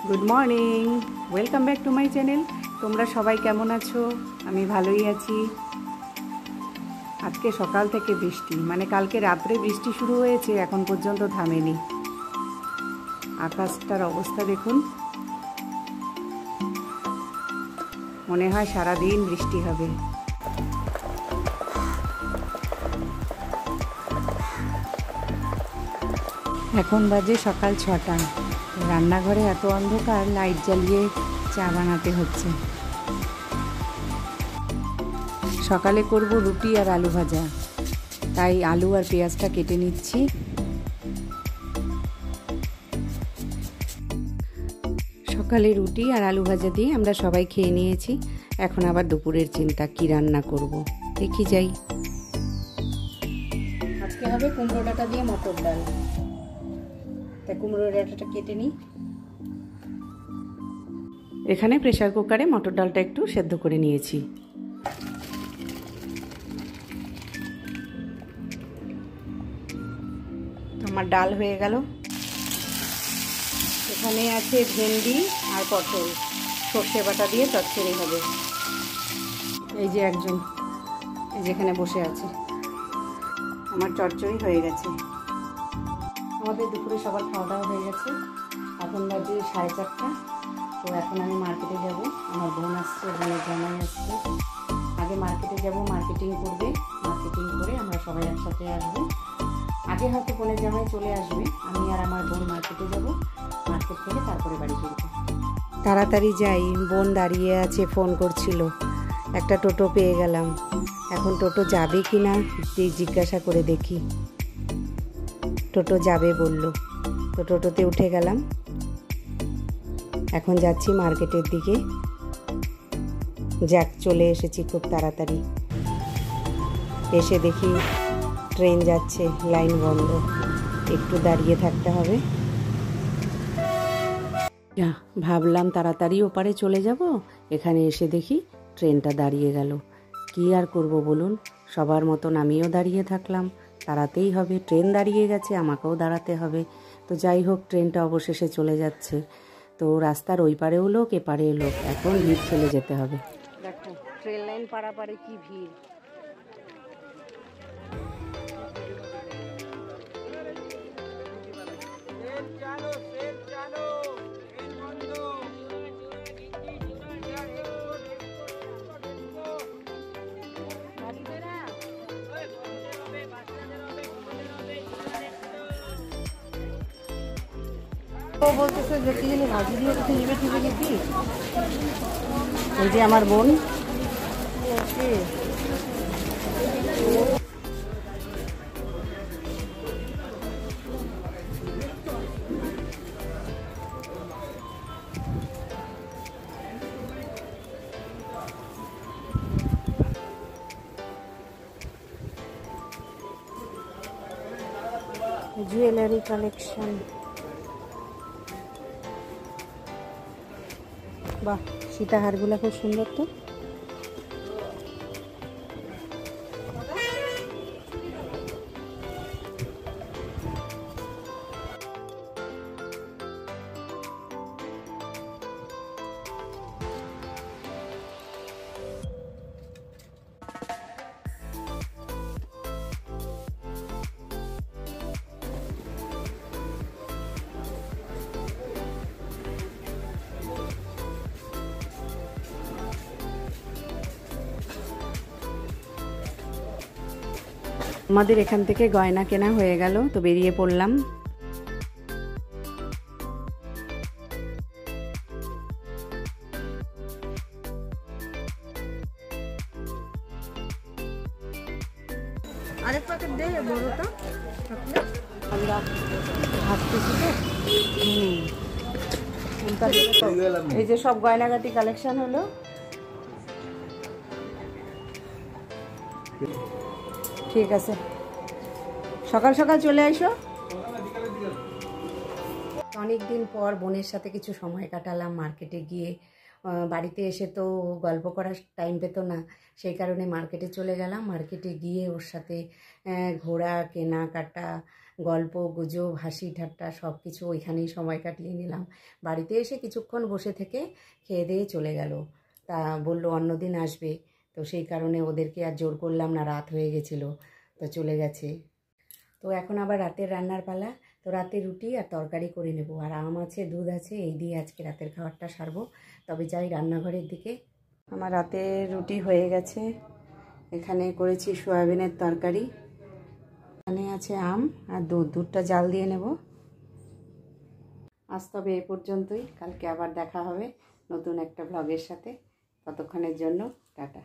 Good morning, welcome back to my channel. তোমরা সবাই কেমন আছো? আমি ভালোই আছি। আজকে সকাল থেকে বৃষ্টি, মানে কালকে রাত্রে বৃষ্টি শুরু হয়েছে, এখন পর্যন্ত থামেনি। আকাশটার অবস্থা দেখুন, মনে হয় সারাদিন বৃষ্টি হবে। এখন বাজে সকাল 6টা। রান্নাঘরে এত অন্ধকার, লাইট জ্বালিয়ে চা বানাতে হচ্ছে। সকালে করব রুটি আর আলু ভাজা, তাই আলু আর পেঁয়াজটা কেটে নিচ্ছি। সকালে রুটি আর আলু ভাজা দিয়ে আমরা সবাই খেয়ে নিয়েছি। এখন আবার দুপুরের চিন্তা, কি রান্না করব দেখি যাই। আজকে হবে কুমড়ো ডাঁটা দিয়ে মটর ডাল। তাই কুমড়ো ডাঁটাটা কেটে নিই। এখানে প্রেসার কুকারে মটর ডালটা একটু সেদ্ধ করে নিয়েছি। আমার ডাল হয়ে গেল। এখানে আছে ভেন্ডি আর পটল, সর্ষে বাটা দিয়ে চচ্চড়ি হবে। এই যে একজন, এই যেখানে বসে আছে। আমার চচ্চড়ি হয়ে গেছে। আমাদের দুপুরে সবার খাওয়া দাওয়া হয়ে গেছে। এখন বাজে 4:30। তো এখন আমি মার্কেটে যাব। আমার বোন আসছে, বোনের জামাই আসছে। আগে মার্কেটে যাব, মার্কেটিং করবে। মার্কেটিং করে আমরা সবাই একসাথে আসবো। আগে হয়তো বোনের জামাই চলে আসবে, আমি আর আমার বোন মার্কেটে যাব। মার্কেট থেকে তারপরে বাড়ি ফিরব। তাড়াতাড়ি যাই, বোন দাঁড়িয়ে আছে, ফোন করছিল। একটা টোটো পেয়ে গেলাম। এখন টোটো যাবে কি না জিজ্ঞাসা করে দেখি। টোটো যাবে বলল, তো টোটোতে উঠে গেলাম। এখন যাচ্ছি মার্কেটের দিকে। যাক, চলে এসেছি খুব তাড়াতাড়ি। এসে দেখি ট্রেন যাচ্ছে, লাইন বন্ধ, একটু দাঁড়িয়ে থাকতে হবে। ভাবলাম তাড়াতাড়ি ওপারে চলে যাব, এখানে এসে দেখি ট্রেনটা দাঁড়িয়ে গেল। কি আর করব বলুন, সবার মতন আমিও দাঁড়িয়ে থাকলাম। দাঁড়াতেই হবে, ট্রেন দাঁড়িয়ে গেছে, আমাকেও দাঁড়াতে হবে। তো যাই হোক, ট্রেনটা অবশেষে চলে যাচ্ছে। তো রাস্তার ওই পারেও লোক, এপারেও লোক, এখন ভিড় ঠেলে যেতে হবে। দেখো ট্রেন লাইন পারাপারে কি ভিড়। বলতেছে যে কি জানি ভাজি দিয়ে কোথায় নেবে ঠিক নাকি। এই যে আমার বোন, জুয়েলারি কালেকশন। বাহ, সীতাহারগুলো খুব সুন্দর তো। আমাদের এখান থেকে গয়না কেনা হয়ে গেল, তো বেরিয়ে পড়লাম। আরেক প্যাকেট দে বড়টা। আমরা ভাবতেছি এই যে সব গয়নাগাটি কালেকশন হলো। ঠিক আছে, সকাল সকাল চলে আসো। অনেক দিন পর বোনের সাথে কিছু সময় কাটালাম মার্কেটে গিয়ে। বাড়িতে এসে তো গল্প করার টাইম পেতো না, সেই কারণে মার্কেটে চলে গেলাম। মার্কেটে গিয়ে ওর সাথে ঘোরা, কেনাকাটা, গল্প গুজব হাসি ঠাট্টা সব কিছু ওইখানেই সময় কাটিয়ে নিলাম। বাড়িতে এসে কিছুক্ষণ বসে থেকে খেয়ে দিয়ে চলে গেল। তা বললো অন্যদিন আসবে, তো সেই কারণে ওদেরকে আর জোর করলাম না, রাত হয়ে গেছিলো, তো চলে গেছে। তো এখন আবার রাতের রান্নার পালা। তো রাতে রুটি আর তরকারি করে নেব, আর আম আছে, দুধ আছে, এই দিয়ে আজকে রাতের খাবারটা সারবো। তবে যাই রান্নাঘরের দিকে। আমার রাতের রুটি হয়ে গেছে, এখানে করেছি সয়াবিনের তরকারি, এখানে আছে আম আর দুধ, দুধটা জাল দিয়ে নেব। আজ তবে এ পর্যন্তই, কালকে আবার দেখা হবে নতুন একটা ব্লগের সাথে। ততক্ষণের জন্য টাটা।